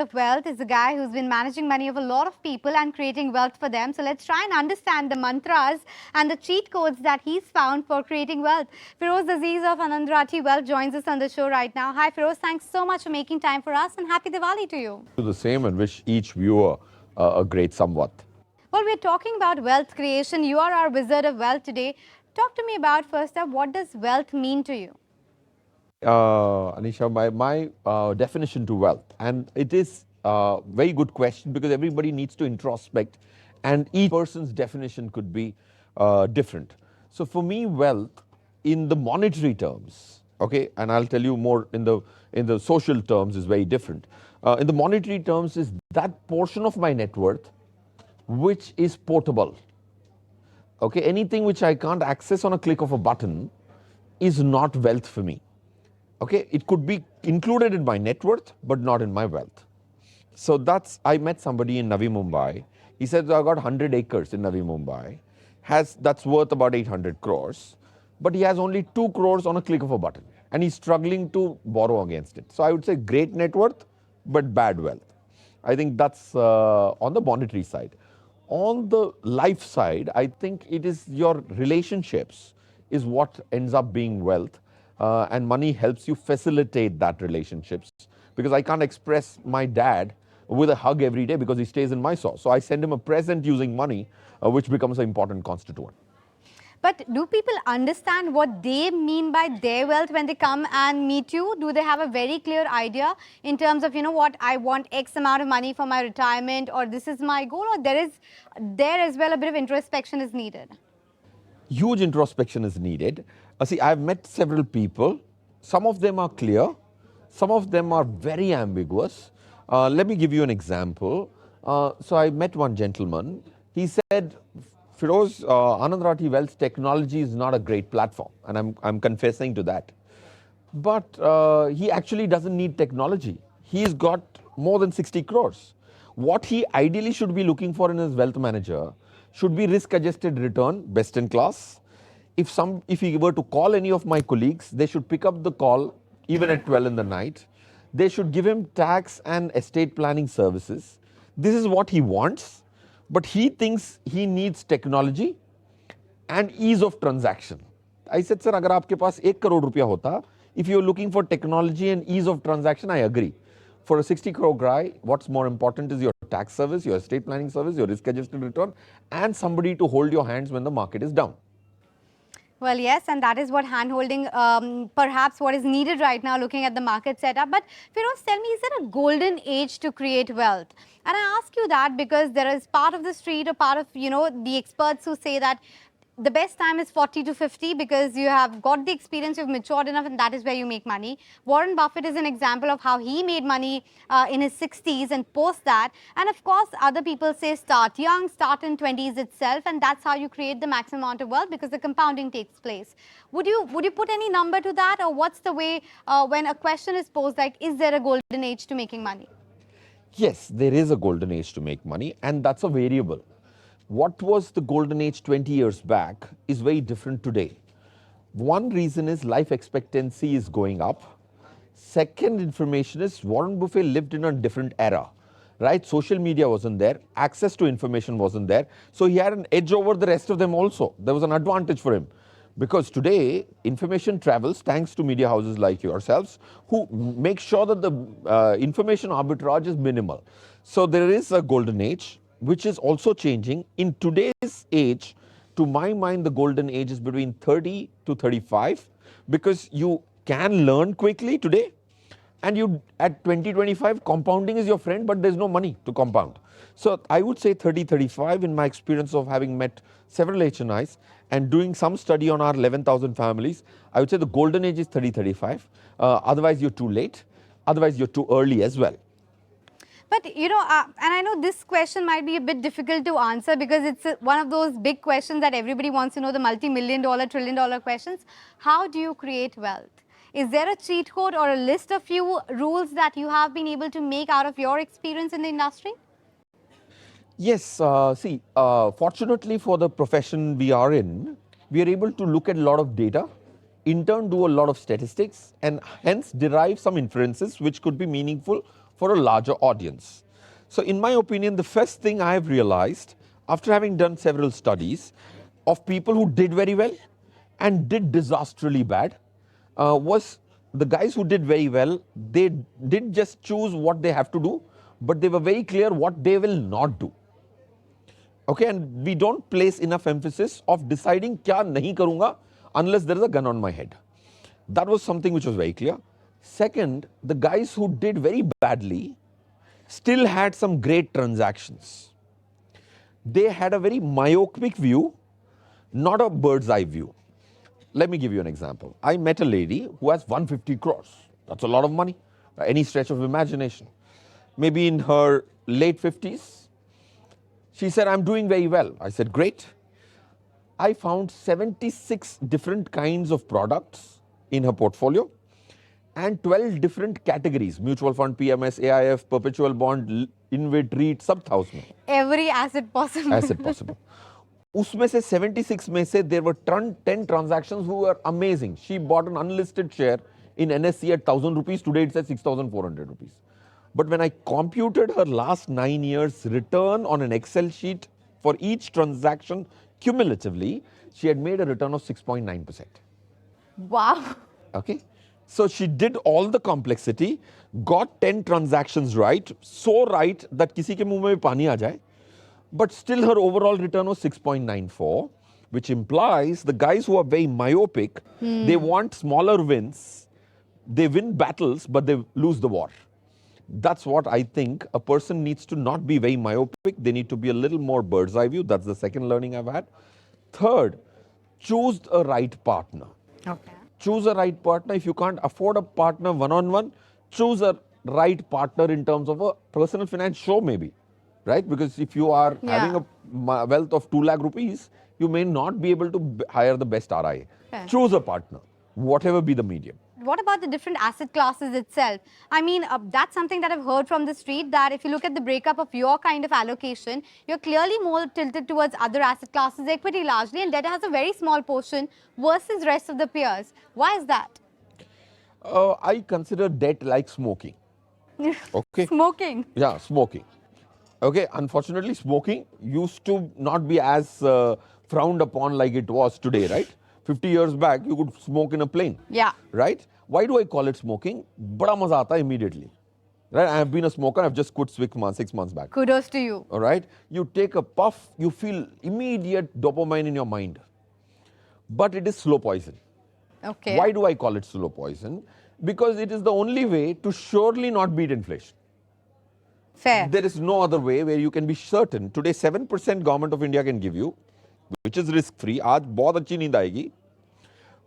of wealth is a guy who's been managing money of a lot of people and creating wealth for them. So let's try and understand the mantras and the cheat codes that he's found for creating wealth. Feroze Azeez of Anand Rathi Wealth joins us on the show right now. Hi Feroze, thanks so much for making time for us and happy Diwali to you. Do the same and wish each viewer a great Samvat. Well, we're talking about wealth creation. You are our wizard of wealth today. Talk to me about first up, what does wealth mean to you? Anisha, my definition to wealth, and it is a very good question because everybody needs to introspect, and each person's definition could be different. So for me, wealth in the monetary terms, okay, and I'll tell you more in the social terms is very different. In the monetary terms is that portion of my net worth which is portable. Okay, anything which I can't access on a click of a button is not wealth for me. Okay, it could be included in my net worth, but not in my wealth. So I met somebody in Navi Mumbai. He said, I got 100 acres in Navi Mumbai. That's worth about 800 crores, but he has only 2 crores on a click of a button, and he's struggling to borrow against it. So I would say great net worth, but bad wealth. I think that's on the monetary side. On the life side, I think it is your relationships is what ends up being wealth. And money helps you facilitate that relationships, because I can't express my dad with a hug every day because he stays in Mysore. So I send him a present using money, which becomes an important constituent. But do people understand what they mean by their wealth when they come and meet you? Do they have a very clear idea in terms of, you know what, I want X amount of money for my retirement, or this is my goal, or there as well a bit of introspection is needed? Huge introspection is needed. See, I've met several people. Some of them are clear. Some of them are very ambiguous. Let me give you an example. So I met one gentleman. He said, Feroze, Anand Rathi Wealth technology is not a great platform. And I'm confessing to that. But he actually doesn't need technology. He's got more than 60 crores. What he ideally should be looking for in his wealth manager should be risk-adjusted return, best in class. If he were to call any of my colleagues, they should pick up the call even at 12 in the night. They should give him tax and estate planning services. This is what he wants, but he thinks he needs technology and ease of transaction. I said, sir, agar aapke paas 1 crore rupiya hota, if you're looking for technology and ease of transaction, I agree. For a 60 crore guy, what's more important is your tax service, your estate planning service, your risk-adjusted return, and somebody to hold your hands when the market is down. Well, yes, and that is what hand-holding, perhaps what is needed right now looking at the market setup. But Feroze, tell me, is there a golden age to create wealth? And I ask you that because there is part of the street or part of, the experts who say that the best time is 40 to 50 because you have got the experience, you've matured enough, and that is where you make money. Warren Buffett is an example of how he made money in his 60s and post that. And of course, other people say start young, start in 20s itself, and that's how you create the maximum amount of wealth because the compounding takes place. Would you put any number to that, or what's the way when a question is posed like, is there a golden age to making money? Yes, there is a golden age to make money, and that's a variable. What was the golden age 20 years back is very different today. One reason is life expectancy is going up. Second information is Warren Buffett lived in a different era, right? Social media wasn't there, access to information wasn't there. So he had an edge over the rest of them also. There was an advantage for him. Because today, information travels thanks to media houses like yourselves who make sure that the information arbitrage is minimal. So there is a golden age, which is also changing. In today's age, to my mind, the golden age is between 30 to 35 because you can learn quickly today, and you at 20, 25, compounding is your friend, but there's no money to compound. So I would say 30, 35 in my experience of having met several HNIs and doing some study on our 11,000 families, I would say the golden age is 30, 35. Otherwise, you're too late. Otherwise, you're too early as well. But, and I know this question might be a bit difficult to answer because it's one of those big questions that everybody wants to know, the multi-million dollar, trillion-dollar questions. How do you create wealth? Is there a cheat code or a list of few rules that you have been able to make out of your experience in the industry? Yes, fortunately for the profession we are in, we are able to look at a lot of data, in turn do a lot of statistics, and hence derive some inferences which could be meaningful for a larger audience. So in my opinion, the first thing I have realized after having done several studies of people who did very well and did disastrously bad was the guys who did very well, they didn't just choose what they have to do, but they were very clear what they will not do. Okay, and we don't place enough emphasis of deciding kya nahi karunga unless there is a gun on my head. That was something which was very clear. Second, the guys who did very badly still had some great transactions. They had a very myopic view, not a bird's eye view. Let me give you an example. I met a lady who has 150 crores. That's a lot of money, by any stretch of imagination. Maybe in her late 50s. She said, I'm doing very well. I said, great. I found 76 different kinds of products in her portfolio and 12 different categories: mutual fund, PMS, AIF, perpetual bond, InvIT, REIT, सब था उसमें. Every asset possible. Asset possible. उसमें से 76 में से there were 10 transactions who were amazing. She bought an unlisted share in NSE at 1,000 rupees. Today it's at 6,400 rupees. But when I computed her last 9 years return on an Excel sheet for each transaction cumulatively, she had made a return of 6.9%. Wow. Okay. So she did all the complexity, got 10 transactions right, so right that किसी के मुंह में भी पानी आ जाए. But still her overall return was 6.94, which implies the guys who are very myopic, they want smaller wins. They win battles, but they lose the war. That's what I think. A person needs to not be very myopic. They need to be a little more bird's eye view. That's the second learning I've had. Third, choose a right partner. Okay. Choose a right partner. If you can't afford a partner one-on-one, choose a right partner in terms of a personal finance show maybe. Right? Because if you are having a wealth of 2 lakh rupees, you may not be able to hire the best RIA. Okay. Choose a partner, whatever be the medium. What about the different asset classes itself? I mean, that's something that I've heard from the street, that if you look at the breakup of your kind of allocation, you're clearly more tilted towards other asset classes, equity largely, and debt has a very small portion versus rest of the peers. Why is that? I consider debt like smoking. Okay? Smoking. Yeah, smoking. Okay, unfortunately, smoking used to not be as frowned upon like it was today, right? 50 years back, you could smoke in a plane. Yeah. Right? Why do I call it smoking? Bada maza aata hai immediately. Right? I have been a smoker. I've just quit 6 months back. Kudos to you. All right? You take a puff, you feel immediate dopamine in your mind. But it is slow poison. Okay. Why do I call it slow poison? Because it is the only way to surely not beat inflation. Fair. There is no other way where you can be certain. Today, 7% government of India can give you, which is risk-free. आज बहुत अच्छी नींद आएगी.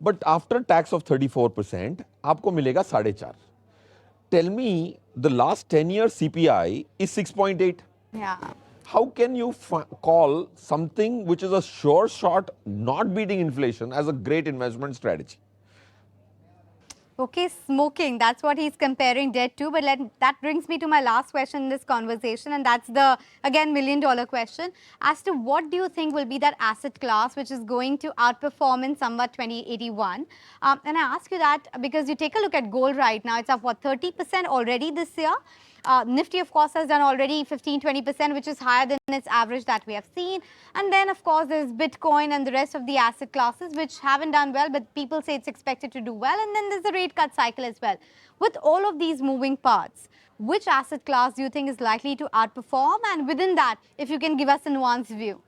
But after tax of 34%, आपको मिलेगा 4.5. Tell me, the last 10 years CPI is 6.8. Yeah. How can you call something which is a sure shot not beating inflation as a great investment strategy? Okay, smoking, that's what he's comparing debt to. But that brings me to my last question in this conversation, and that's the, again, million-dollar question. As to what do you think will be that asset class which is going to outperform in Samvat 2081? And I ask you that because you take a look at gold right now, it's up, what, 30% already this year? Nifty, of course, has done already 15-20%, which is higher than its average that we have seen. And then, of course, there's Bitcoin and the rest of the asset classes, which haven't done well, but people say it's expected to do well. And then there's the rate cut cycle as well. With all of these moving parts, which asset class do you think is likely to outperform? And within that, if you can give us a nuanced view.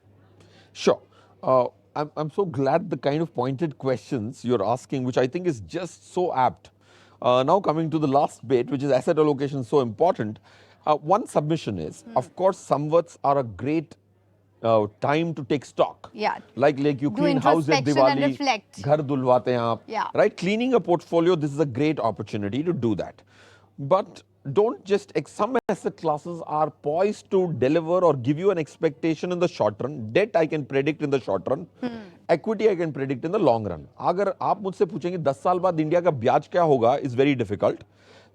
Sure. I'm so glad the kind of pointed questions you're asking, which I think is just so apt. Now coming to the last bit, which is asset allocation, so important. One submission is, of course, Samvats are a great time to take stock. Yeah. Like you clean house at introspection and Diwali, reflect. ghar dulwate hain aap. Yeah. Right? Cleaning a portfolio, this is a great opportunity to do that. But don't just, some asset classes are poised to deliver or give you an expectation in the short run. Debt I can predict in the short run. Equity I can predict in the long run. अगर आप मुझसे पूछेंगे 10 साल बाद India का ब्याज क्या होगा, is very difficult.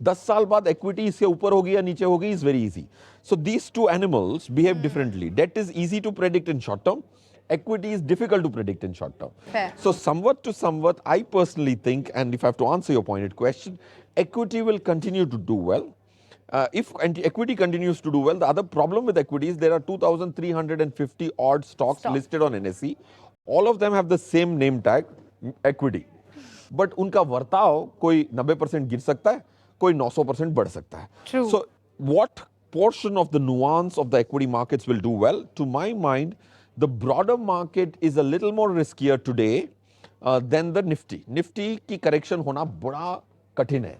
10 साल बाद equity इसके ऊपर होगी या नीचे होगी, is very easy. So these two animals behave differently. Debt is easy to predict in short term. Equity is difficult to predict in short term. Fair. So somewhat to somewhat, I personally think, and if I have to answer your pointed question, equity will continue to do well. If equity continues to do well, the other problem with equity is there are 2,350 odd stocks listed on NSE. All of them have the same name tag, equity. But उनका वर्ताव कोई 90% गिर सकता है, कोई 900% बढ़ सकता है. True. So what portion of the nuance of the equity markets will do well? To my mind, the broader market is a little more riskier today than the Nifty. Nifty की correction होना बड़ा कठिन है.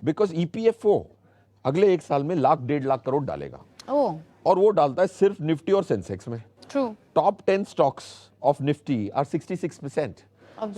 Because EPFO अगले एक साल में लाख 1.5 लाख करोड़ डालेगा. और वो डालता है सिर्फ निफ्टी और सेंसेक्स में. True. Top 10 stocks of Nifty are 66%.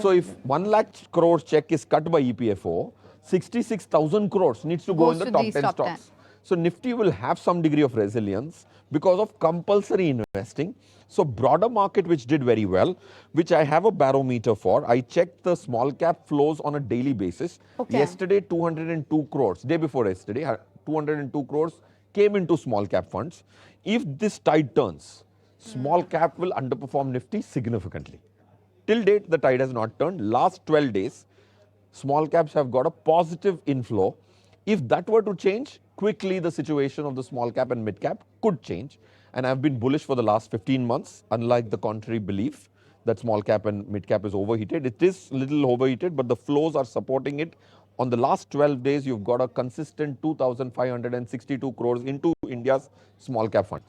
So if 1 lakh crore check is cut by EPFO, 66,000 crores needs to go in the top 10 stocks. So Nifty will have some degree of resilience because of compulsory investing. So broader market which did very well, which I have a barometer for. I checked the small cap flows on a daily basis. Yesterday 202 crores, day before yesterday 202 crores came into small cap funds. If this tide turns, small cap will underperform Nifty significantly. Till date, the tide has not turned. Last 12 days, small caps have got a positive inflow. If that were to change, quickly the situation of the small cap and mid cap could change. And I've been bullish for the last 15 months, unlike the contrary belief that small cap and mid cap is overheated. It is a little overheated, but the flows are supporting it. On the last 12 days, you've got a consistent 2,562 crores into India's small cap funds.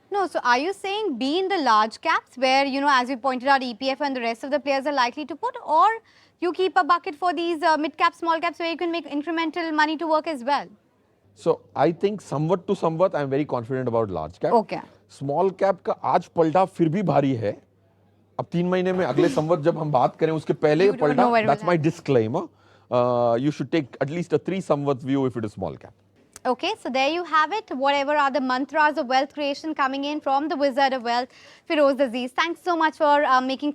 No, so are you saying be in the large caps where, you know, as you pointed out, EPF and the rest of the players are likely to put, or you keep a bucket for these mid caps, small caps where you can make incremental money to work as well? So I think somewhat to somewhat, I'm very confident about large cap. Okay. Small cap का आज पलटा फिर भी भारी है. अब 3 महीने में अगले संवत जब हम बात करें उसके पहले पलटा, that's my disclaimer. You should take at least a 3 samvat view if it is small cap. Okay, so there you have it. Whatever are the mantras of wealth creation coming in from the Wizard of Wealth, Feroze Azeez. Thanks so much for making